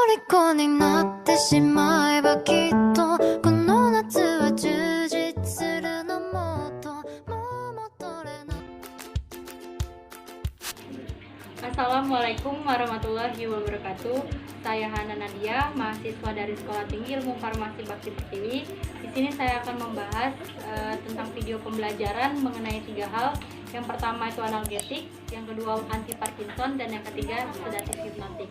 虜になってしまえばきっとこの夏は充実するのもっともう戻れない。 Assalamualaikum warahmatullahi wabarakatuh. Saya Hana Nadia, mahasiswa dari Sekolah Tinggi Ilmu Farmasi Bakti Pertiwi. Di sini saya akan membahas tentang video pembelajaran mengenai 3 hal. Yang pertama itu analgetik, yang kedua anti Parkinson, dan yang ketiga sedatif hipnotik.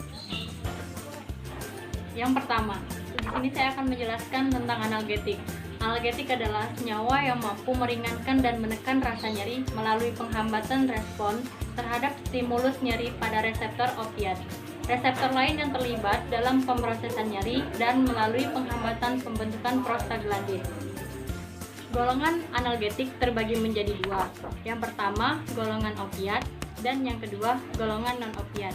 Yang pertama, di sini saya akan menjelaskan tentang analgetik. Analgetik adalah senyawa yang mampu meringankan dan menekan rasa nyeri melalui penghambatan respon terhadap stimulus nyeri pada reseptor opiat. Reseptor lain yang terlibat dalam pemrosesan nyeri dan melalui penghambatan pembentukan prostaglandin. Golongan analgetik terbagi menjadi 2. Yang pertama, golongan opiat, dan yang kedua, golongan non-opiat.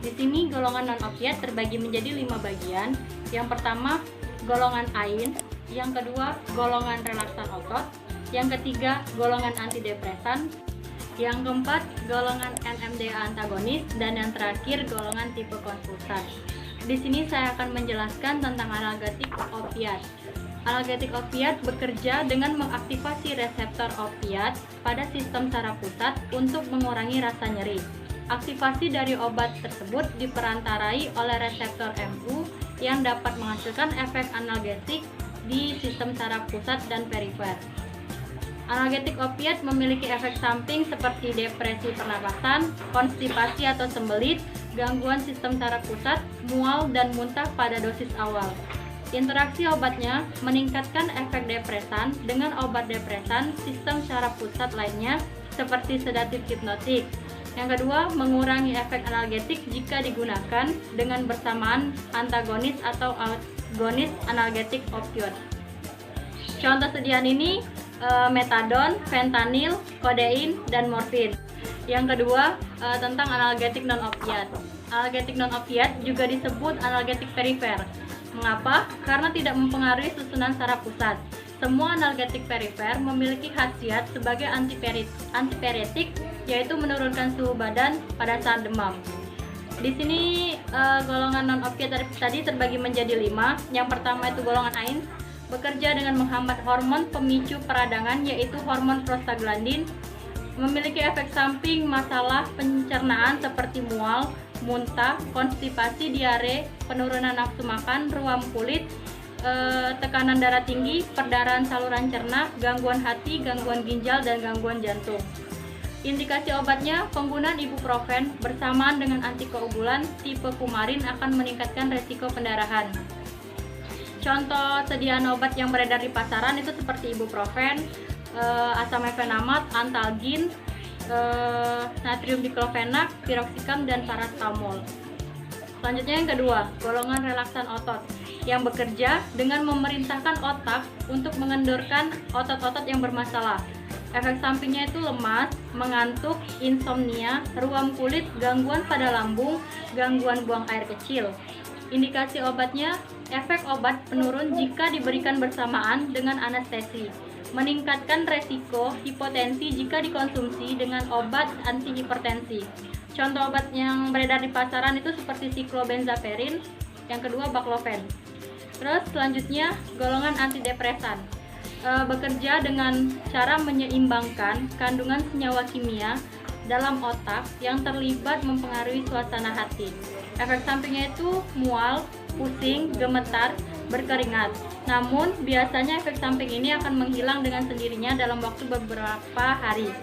Di sini golongan non-opiat terbagi menjadi 5 bagian. Yang pertama, golongan AIN, yang kedua, golongan relaksan otot, yang ketiga, golongan antidepresan, yang keempat, golongan NMDA antagonis, dan yang terakhir, golongan tipe konsultan. Di sini saya akan menjelaskan tentang analgetik opiat. Analgetik opiat bekerja dengan mengaktifasi reseptor opiat pada sistem saraf pusat untuk mengurangi rasa nyeri. Aktivasi dari obat tersebut diperantarai oleh reseptor MU yang dapat menghasilkan efek analgetik di sistem saraf pusat dan perifer. Analgetik opiat memiliki efek samping seperti depresi pernapasan, konstipasi atau sembelit, gangguan sistem saraf pusat, mual, dan muntah pada dosis awal. Interaksi obatnya meningkatkan efek depresan dengan obat depresan sistem saraf pusat lainnya seperti sedatif hipnotik. Yang kedua, mengurangi efek analgetik jika digunakan dengan bersamaan antagonis atau agonis analgetik opioid. Contoh sediaan ini metadon, fentanyl, kodein, dan morfin. Yang kedua, tentang analgetik non-opiat. Analgetik non-opiat juga disebut analgetik perifer. Mengapa? Karena tidak mempengaruhi susunan saraf pusat. Semua analgetik perifer memiliki khasiat sebagai antipiretik, yaitu menurunkan suhu badan pada saat demam. Di sini golongan non-opiat tadi terbagi menjadi 5. Yang pertama itu golongan AIN, bekerja dengan menghambat hormon pemicu peradangan yaitu hormon prostaglandin, memiliki efek samping masalah pencernaan seperti mual, muntah, konstipasi, diare, penurunan nafsu makan, ruam kulit, tekanan darah tinggi, perdarahan saluran cerna, gangguan hati, gangguan ginjal, dan gangguan jantung. Indikasi obatnya, penggunaan ibuprofen bersamaan dengan antikoagulan tipe kumarin akan meningkatkan resiko pendarahan. Contoh sediaan obat yang beredar di pasaran itu seperti ibuprofen, asam mefenamat, antalgin, natrium diklofenak, piroxicam, dan paracetamol. Selanjutnya yang kedua, golongan relaksan otot yang bekerja dengan memerintahkan otak untuk mengendorkan otot-otot yang bermasalah. Efek sampingnya itu lemas, mengantuk, insomnia, ruam kulit, gangguan pada lambung, gangguan buang air kecil. Indikasi obatnya, efek obat penurun jika diberikan bersamaan dengan anestesi, meningkatkan resiko hipotensi jika dikonsumsi dengan obat antihipertensi. Contoh obat yang beredar di pasaran itu seperti siklobenzaperin, yang kedua baclofen. Terus selanjutnya golongan antidepresan, bekerja dengan cara menyeimbangkan kandungan senyawa kimia dalam otak yang terlibat mempengaruhi suasana hati. Efek sampingnya itu mual, pusing, gemetar, berkeringat. Namun biasanya efek samping ini akan menghilang dengan sendirinya dalam waktu beberapa hari.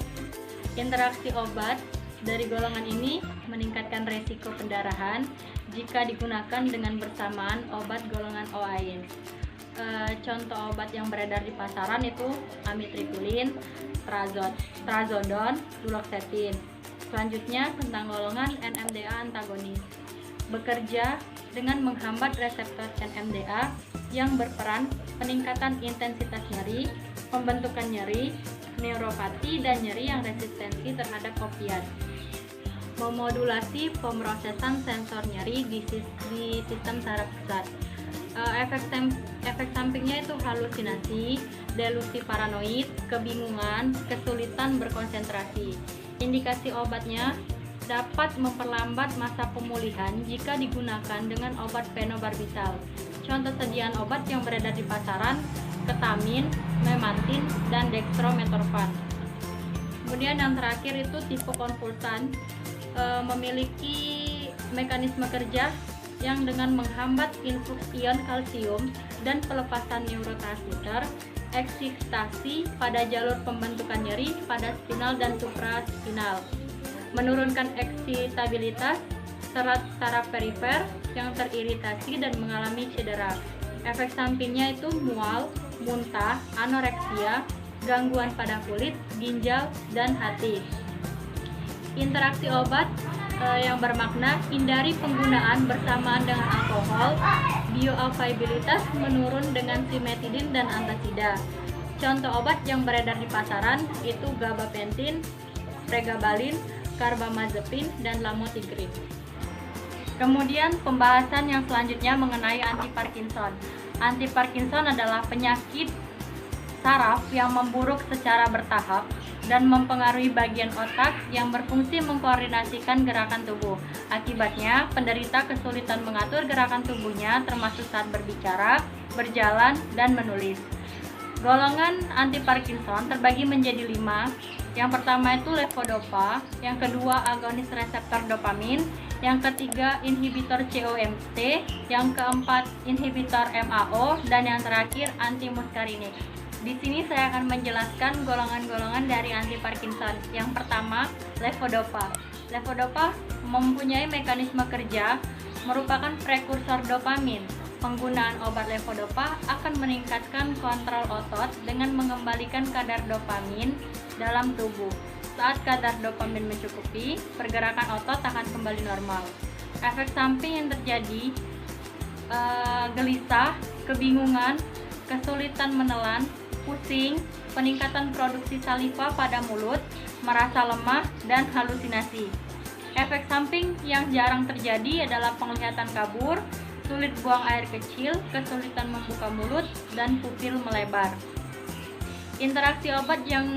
Interaksi obat dari golongan ini meningkatkan resiko pendarahan jika digunakan dengan bersamaan obat golongan OAIN. Contoh obat yang beredar di pasaran itu amitriptyline, trazodone, duloxetine. Selanjutnya tentang golongan NMDA antagonis, bekerja dengan menghambat reseptor NMDA yang berperan peningkatan intensitas nyeri, pembentukan nyeri, neuropati, dan nyeri yang resistensi terhadap opiat. Memodulasi pemrosesan sensor nyeri di sistem saraf pusat. Efek sampingnya itu halusinasi, delusi paranoid, kebingungan, kesulitan berkonsentrasi. Indikasi obatnya, dapat memperlambat masa pemulihan jika digunakan dengan obat fenobarbital. Contoh sediaan obat yang beredar di pasaran: ketamin, memantin, dan dextrometorphan. Kemudian yang terakhir itu tipe konvulsan, memiliki mekanisme kerja yang dengan menghambat influx ion kalsium dan pelepasan neurotransmitter, eksitasi pada jalur pembentukan nyeri pada spinal dan supraspinal, menurunkan eksitabilitas saraf perifer yang teriritasi dan mengalami cedera. Efek sampingnya itu mual, muntah, anoreksia, gangguan pada kulit, ginjal, dan hati. Interaksi obat yang bermakna: hindari penggunaan bersamaan dengan alkohol, bioavailabilitas menurun dengan simetidin dan antasida. Contoh obat yang beredar di pasaran itu gabapentin, pregabalin, carbamazepin, dan lamotrigine. Kemudian pembahasan yang selanjutnya mengenai anti-Parkinson. Anti-Parkinson adalah penyakit saraf yang memburuk secara bertahap dan mempengaruhi bagian otak yang berfungsi mengkoordinasikan gerakan tubuh. Akibatnya, penderita kesulitan mengatur gerakan tubuhnya termasuk saat berbicara, berjalan, dan menulis. Golongan anti-Parkinson terbagi menjadi 5. Yang pertama itu levodopa, yang kedua agonis reseptor dopamin, yang ketiga inhibitor COMT, yang keempat inhibitor MAO, dan yang terakhir antimuskarinik. Di sini saya akan menjelaskan golongan-golongan dari anti-Parkinson. Yang pertama, levodopa. Levodopa mempunyai mekanisme kerja merupakan prekursor dopamin. Penggunaan obat levodopa akan meningkatkan kontrol otot dengan mengembalikan kadar dopamin dalam tubuh. Saat kadar dopamin mencukupi, pergerakan otot akan kembali normal. Efek samping yang terjadi: gelisah, kebingungan, kesulitan menelan, pusing, peningkatan produksi saliva pada mulut, merasa lemah, dan halusinasi. Efek samping yang jarang terjadi adalah penglihatan kabur, sulit buang air kecil, kesulitan membuka mulut, dan pupil melebar. Interaksi obat yang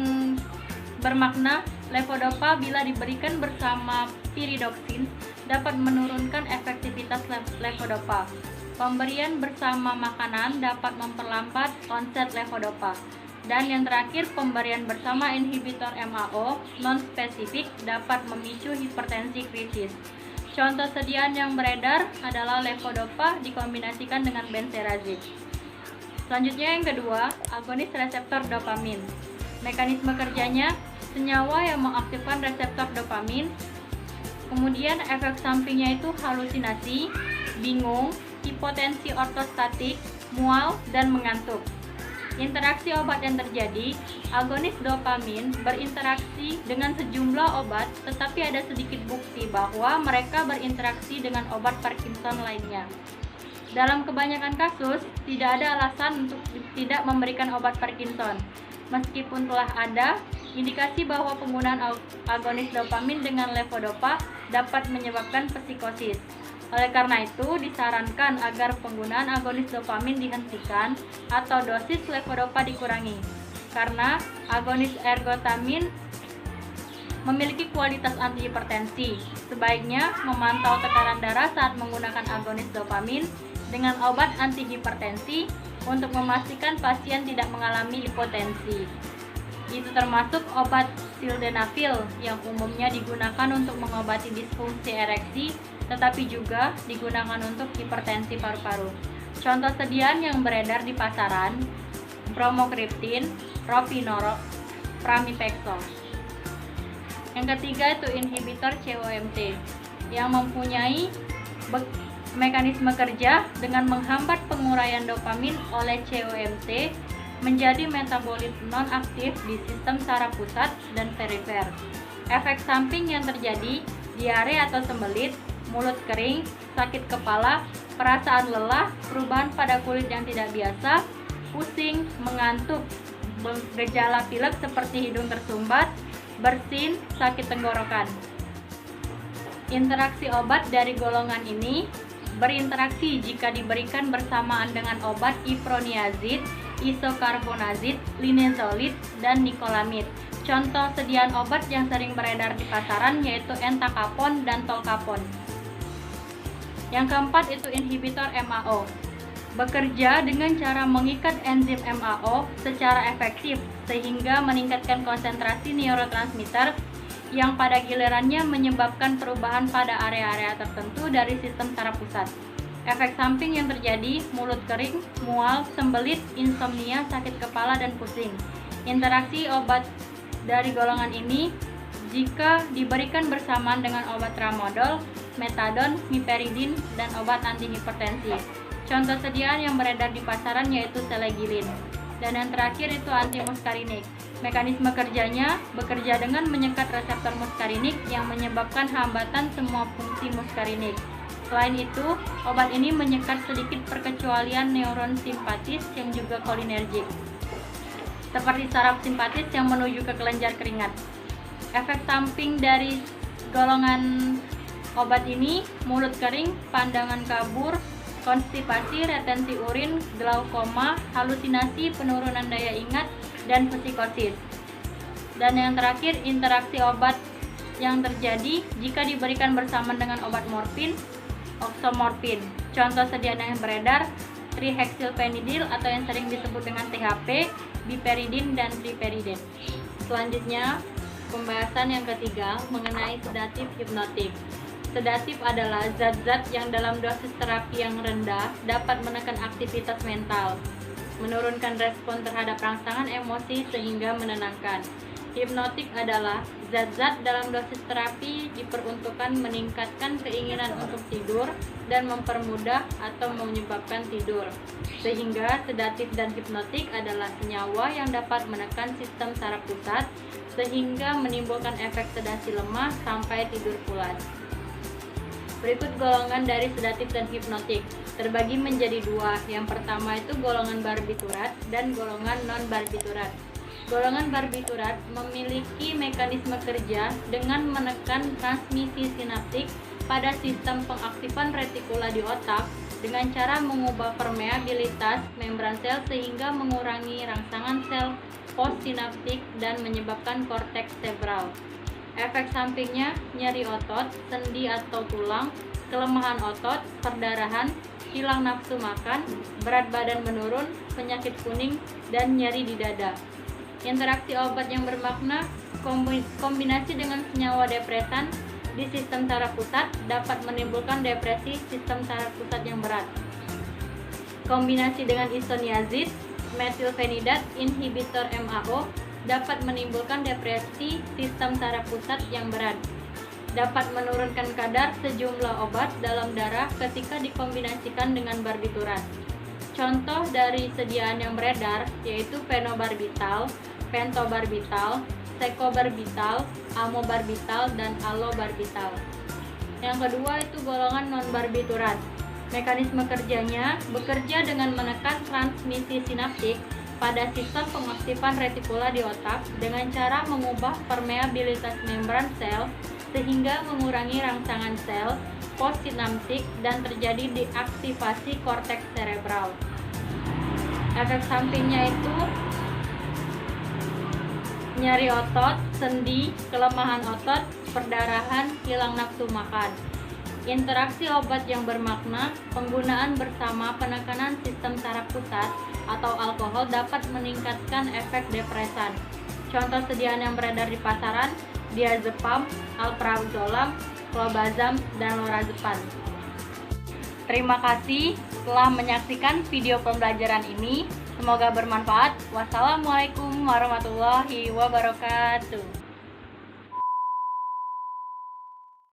bermakna: levodopa bila diberikan bersama piridoksin dapat menurunkan efektivitas levodopa. Pemberian bersama makanan dapat memperlambat onset levodopa. Dan yang terakhir, pemberian bersama inhibitor MAO non-spesifik dapat memicu hipertensi kritis. Contoh sediaan yang beredar adalah levodopa dikombinasikan dengan benserazid. Selanjutnya yang kedua, agonis reseptor dopamin. Mekanisme kerjanya: senyawa yang mengaktifkan reseptor dopamin. Kemudian efek sampingnya itu halusinasi, bingung, hipotensi ortostatik, mual, dan mengantuk. Interaksi obat yang terjadi: agonis dopamin berinteraksi dengan sejumlah obat, tetapi ada sedikit bukti bahwa mereka berinteraksi dengan obat Parkinson lainnya. Dalam kebanyakan kasus, tidak ada alasan untuk tidak memberikan obat Parkinson. Meskipun telah ada indikasi bahwa penggunaan agonis dopamin dengan levodopa dapat menyebabkan psikosis. Oleh karena itu, disarankan agar penggunaan agonis dopamin dihentikan atau dosis levodopa dikurangi. Karena agonis ergotamin memiliki kualitas antihipertensi, sebaiknya memantau tekanan darah saat menggunakan agonis dopamin dengan obat antihipertensi untuk memastikan pasien tidak mengalami hipotensi. Itu termasuk obat sildenafil yang umumnya digunakan untuk mengobati disfungsi ereksi, tetapi juga digunakan untuk hipertensi paru-paru. Contoh sediaan yang beredar di pasaran: bromokriptin, propinorol, pramipexole. Yang ketiga itu inhibitor COMT yang mempunyai mekanisme kerja dengan menghambat penguraian dopamin oleh COMT menjadi metabolit non-aktif di sistem saraf pusat dan perifer. Efek samping yang terjadi: diare atau sembelit, mulut kering, sakit kepala, perasaan lelah, perubahan pada kulit yang tidak biasa, pusing, mengantuk, gejala pilek seperti hidung tersumbat, bersin, sakit tenggorokan. Interaksi obat dari golongan ini berinteraksi jika diberikan bersamaan dengan obat iproniazid, isokarbonazid, linezolid, dan nikolamid. Contoh sediaan obat yang sering beredar di pasaran yaitu entacapone dan tolcapone. Yang keempat itu inhibitor MAO. Bekerja dengan cara mengikat enzim MAO secara efektif sehingga meningkatkan konsentrasi neurotransmitter yang pada gilirannya menyebabkan perubahan pada area-area tertentu dari sistem saraf pusat. Efek samping yang terjadi, mulut kering, mual, sembelit, insomnia, sakit kepala, dan pusing. Interaksi obat dari golongan ini jika diberikan bersamaan dengan obat tramadol, metadon, miperidin, dan obat antihipertensi. Contoh sediaan yang beredar di pasaran yaitu selegilin. Dan yang terakhir itu antimuskarinik. Mekanisme kerjanya bekerja dengan menyekat reseptor muskarinik yang menyebabkan hambatan semua fungsi muskarinik. Selain itu, obat ini menyekat sedikit perkecualian neuron simpatis yang juga kolinergik, seperti saraf simpatis yang menuju ke kelenjar keringat. Efek samping dari golongan obat ini, mulut kering, pandangan kabur, konstipasi, retensi urin, glaukoma, halusinasi, penurunan daya ingat, dan psikosis. Dan yang terakhir, interaksi obat yang terjadi jika diberikan bersamaan dengan obat morfin, oxomorfin. Contoh sediaan yang beredar, trihexylphenidil atau yang sering disebut dengan THP, biperidin, dan triperidin. Selanjutnya, pembahasan yang ketiga mengenai sedatif hipnotik. Sedatif adalah zat-zat yang dalam dosis terapi yang rendah dapat menekan aktivitas mental, menurunkan respon terhadap rangsangan emosi sehingga menenangkan. Hipnotik adalah zat-zat dalam dosis terapi diperuntukkan meningkatkan keinginan untuk tidur dan mempermudah atau menyebabkan tidur. Sehingga sedatif dan hipnotik adalah senyawa yang dapat menekan sistem saraf pusat sehingga menimbulkan efek sedasi lemah sampai tidur pulas. Berikut golongan dari sedatif dan hipnotik, terbagi menjadi dua. Yang pertama itu golongan barbiturat dan golongan non-barbiturat. Golongan barbiturat memiliki mekanisme kerja dengan menekan transmisi sinaptik pada sistem pengaktifan retikula di otak dengan cara mengubah permeabilitas membran sel sehingga mengurangi rangsangan sel postsinaptik dan menyebabkan korteks cerebral. Efek sampingnya nyeri otot, sendi atau tulang, kelemahan otot, perdarahan, hilang nafsu makan, berat badan menurun, penyakit kuning, dan nyeri di dada. Interaksi obat yang bermakna kombinasi dengan senyawa depresan di sistem saraf pusat dapat menimbulkan depresi sistem saraf pusat yang berat. Kombinasi dengan isoniazid, metilfenidat, inhibitor MAO dapat menimbulkan depresi sistem saraf pusat yang berat. Dapat menurunkan kadar sejumlah obat dalam darah ketika dikombinasikan dengan barbiturat. Contoh dari sediaan yang beredar yaitu fenobarbital, pentobarbital, secobarbital, amobarbital, dan alobarbital. Yang kedua itu golongan non-barbiturat. Mekanisme kerjanya bekerja dengan menekan transmisi sinaptik pada sistem pengaktifan retikula di otak dengan cara mengubah permeabilitas membran sel sehingga mengurangi rangsangan sel postsinaptik dan terjadi deaktivasi korteks cerebral. Efek sampingnya itu nyeri otot, sendi, kelemahan otot, perdarahan, hilang nafsu makan. Interaksi obat yang bermakna, penggunaan bersama penekanan sistem saraf pusat atau alkohol dapat meningkatkan efek depresan. Contoh sediaan yang beredar di pasaran, diazepam, alprazolam, clobazam, dan lorazepam. Terima kasih telah menyaksikan video pembelajaran ini. Semoga bermanfaat. Wassalamualaikum warahmatullahi wabarakatuh.